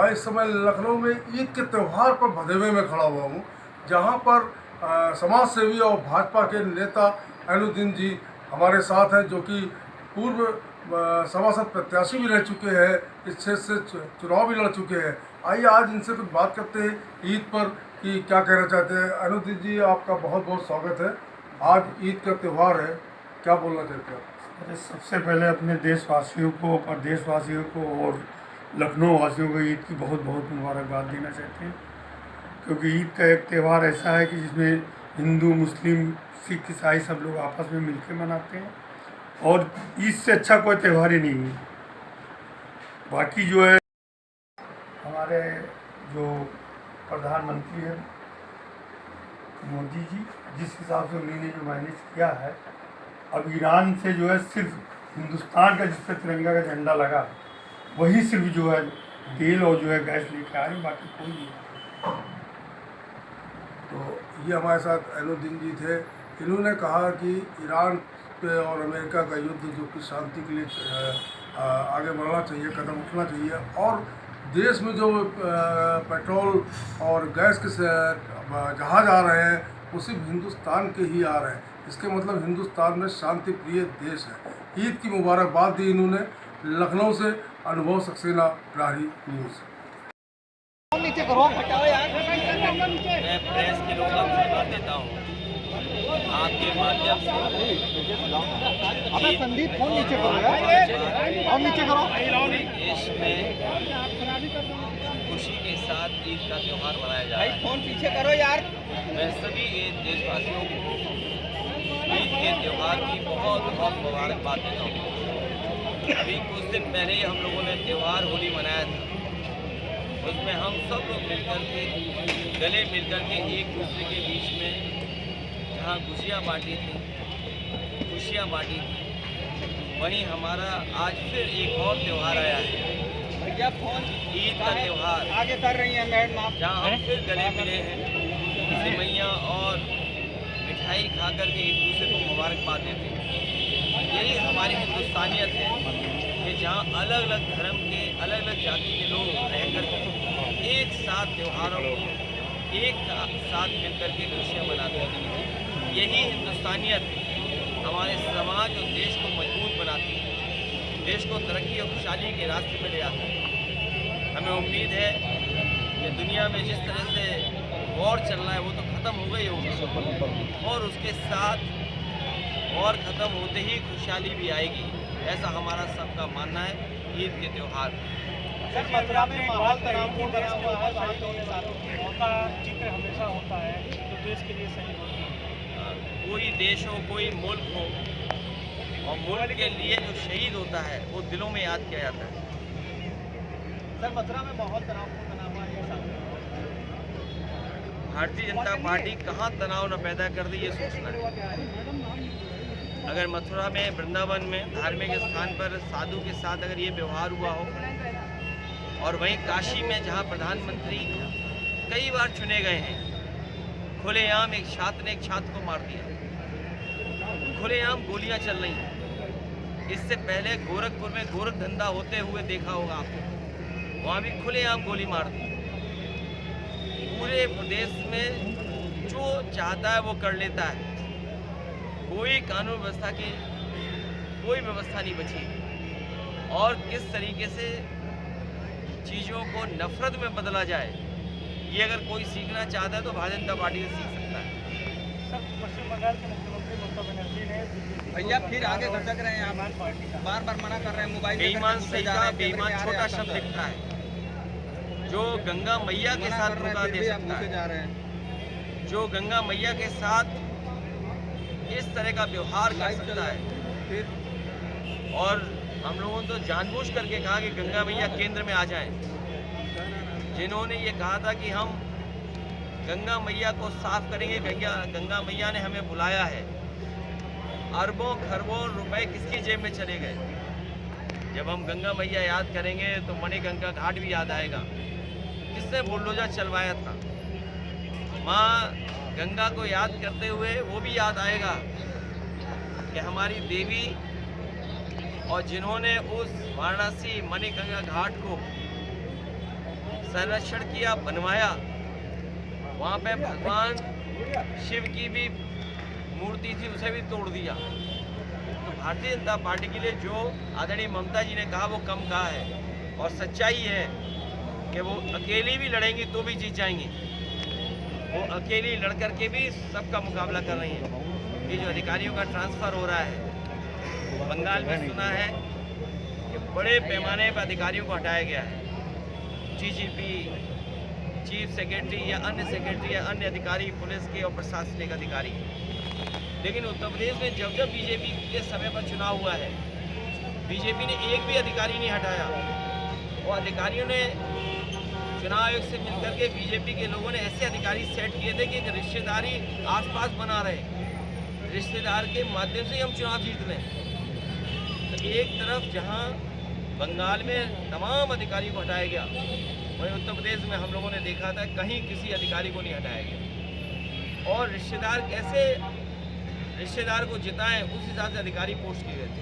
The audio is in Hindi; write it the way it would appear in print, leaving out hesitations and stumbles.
मैं इस समय लखनऊ में ईद के त्यौहार पर भदोही में खड़ा हुआ हूँ, जहाँ पर समाज सेवी और भाजपा के नेता ऐनुद्दीन जी हमारे साथ हैं, जो कि पूर्व सभासद प्रत्याशी भी रह चुके हैं, इस क्षेत्र से चुनाव भी लड़ चुके हैं। आइए आज इनसे कुछ बात करते हैं ईद पर कि क्या कहना चाहते हैं। ऐनुद्दीन जी, आपका बहुत बहुत स्वागत है। आज ईद का त्यौहार है, क्या बोलना चाहते हैं आप? सबसे पहले अपने देशवासियों को, प्रदेशवासियों को और लखनऊ वासियों को ईद की बहुत बहुत मुबारकबाद देना चाहते हैं, क्योंकि ईद का एक त्यौहार ऐसा है कि जिसमें हिंदू, मुस्लिम, सिख, ईसाई सब लोग आपस में मिलकर मनाते हैं और ईद से अच्छा कोई त्यौहार ही नहीं है। बाकी जो है हमारे जो प्रधानमंत्री हैं मोदी जी, जिस हिसाब से उन्होंने जो मैनेज किया है, अब ईरान से जो है सिर्फ हिंदुस्तान का जिस पर तिरंगा का झंडा लगा वही सिर्फ जो है तेल और जो है गैस लेके आए, बाकी कोई नहीं। तो ये हमारे साथ ऐनुद्दीन जी थे। इन्होंने कहा कि ईरान पे और अमेरिका का युद्ध जो कि शांति के लिए आगे बढ़ना चाहिए, कदम उठना चाहिए, और देश में जो पेट्रोल और गैस के जहाज आ रहे हैं वो सिर्फ हिंदुस्तान के ही आ रहे हैं। इसके मतलब हिंदुस्तान में शांति प्रिय देश है। ईद की मुबारकबाद दी इन्होंने। लखनऊ से अनुभव सक्सेना, प्रहरी न्यूज़। नीचे करो, मैं प्रेस के लोगों से बात देता हूँ आपके माध्यम से। अबे संदीप, फोन नीचे करो यार, फोन नीचे करो। देश में खुशी के साथ ईद का त्यौहार मनाया जा रहा है। फोन पीछे करो यार। मैं सभी देशवासियों को ईद के त्यौहार की बहुत बहुत मुबारकबाद देता हूँ। अभी कुछ दिन पहले ही हम लोगों ने त्यौहार होली मनाया था। उसमें हम सब लोग मिलकर के, गले मिलकर के एक दूसरे के बीच में जहाँ खुशियाँ बांटी थी, वहीं हमारा आज फिर एक और त्यौहार आया है, भैया फोन ईद का त्यौहार, आगे कर रही है मैडम आप। जहाँ हम फिर गले मिले हैं, सेवैयाँ और मिठाई खा कर के एक दूसरे को मुबारकबाद देते हैं। यही हमारी हिंदुस्तानियत है कि जहाँ अलग अलग धर्म के, अलग अलग जाति के लोग रहकर के एक साथ त्यौहारों को एक साथ मिलकर के खुशियाँ मनाते हैं। यही हिंदुस्तानियत हमारे समाज और देश को मजबूत बनाती है, देश को तरक्की और खुशहाली के रास्ते पर ले आता है। हमें उम्मीद है कि दुनिया में जिस तरह से वॉर चल रहा है वो तो ख़त्म हो गई होगी, और उसके साथ वॉर ख़त्म होते ही खुशहाली भी आएगी, ऐसा हमारा सबका मानना है ईद के त्यौहार। सर, मथुरा में माहौल तनावपूर्ण बना हुआ है, भाई दोनों सालों का जिक्र हमेशा होता है तो देश के लिए सही होता है। कोई देश हो, कोई मुल्क हो, और मुल्क के लिए जो शहीद होता है वो दिलों में याद किया जाता है। सर, मथुरा में माहौल तनावपूर्ण बना हुआ है। भारतीय जनता पार्टी कहाँ तनाव न पैदा कर दी, ये सोचना है। अगर मथुरा में, वृंदावन में, धार्मिक स्थान पर साधु के साथ अगर ये व्यवहार हुआ हो, और वहीं काशी में जहाँ प्रधानमंत्री कई बार चुने गए हैं, खुलेआम एक छात्र ने एक छात्र को मार दिया, खुलेआम गोलियां चल रही हैं। इससे पहले गोरखपुर में गोरख धंधा होते हुए देखा होगा आपको, वहाँ भी खुलेआम गोली मार दी। पूरे प्रदेश में जो चाहता है वो कर लेता है, कोई कानून व्यवस्था की कोई व्यवस्था नहीं बची। और किस तरीके से चीज़ों को नफरत में बदला जाए, ये अगर कोई सीखना चाहता है तो भारतीय जनता पार्टी से सीख सकता है। सर, पश्चिम बंगाल के मुख्यमंत्री ममता बनर्जी ने भैया फिर आगे भटक रहे हैं, आप बार बार मना कर रहे हैं। मोबाइल बेईमान सही का बेईमान छोटा शब्द लिखता है, जो गंगा मैया के साथ धोखा दे सकता है, जो गंगा मैया के साथ इस तरह का व्यवहार कर सकता है। और हम लोगों ने तो जानबूझ करके कहा कि गंगा मैया केंद्र में आ जाएं। जिन्होंने ये कहा था कि हम गंगा मैया को साफ करेंगे, गंगा मैया ने हमें बुलाया है, अरबों खरबों रुपए किसकी जेब में चले गए। जब हम गंगा मैया याद करेंगे तो मणिगंगा घाट भी याद आएगा, किसने बुलडोजर चलवाया था। माँ गंगा को याद करते हुए वो भी याद आएगा कि हमारी देवी, और जिन्होंने उस वाराणसी मणिगंगा घाट को संरक्षण किया, बनवाया, वहाँ पे भगवान शिव की भी मूर्ति थी, उसे भी तोड़ दिया। तो भारतीय जनता पार्टी के लिए जो आदरणीय ममता जी ने कहा वो कम कहा है, और सच्चाई है कि वो अकेली भी लड़ेंगी तो भी जीत जाएंगी। वो अकेली लड़ कर के भी सबका मुकाबला कर रही हैं। ये जो अधिकारियों का ट्रांसफ़र हो रहा है बंगाल में, सुना है कि बड़े पैमाने पर अधिकारियों को हटाया गया है। डीजीपी, चीफ सेक्रेटरी या अन्य सेक्रेटरी या अन्य अधिकारी, पुलिस के और प्रशासनिक अधिकारी। लेकिन उत्तर प्रदेश में जब जब बीजेपी के समय पर चुनाव हुआ है, बीजेपी ने एक भी अधिकारी नहीं हटाया, और अधिकारियों ने चुनाव आयोग से मिलकर के बीजेपी के लोगों ने ऐसे अधिकारी सेट किए थे कि एक रिश्तेदारी आसपास बना रहे, रिश्तेदार के माध्यम से ही हम चुनाव जीत लें। तो एक तरफ जहां बंगाल में तमाम अधिकारियों को हटाया गया, वहीं उत्तर प्रदेश में हम लोगों ने देखा था कहीं किसी अधिकारी को नहीं हटाया गया। और रिश्तेदार कैसे रिश्तेदार को जिताएं, उस हिसाब से अधिकारी पोस्ट किए गए थे।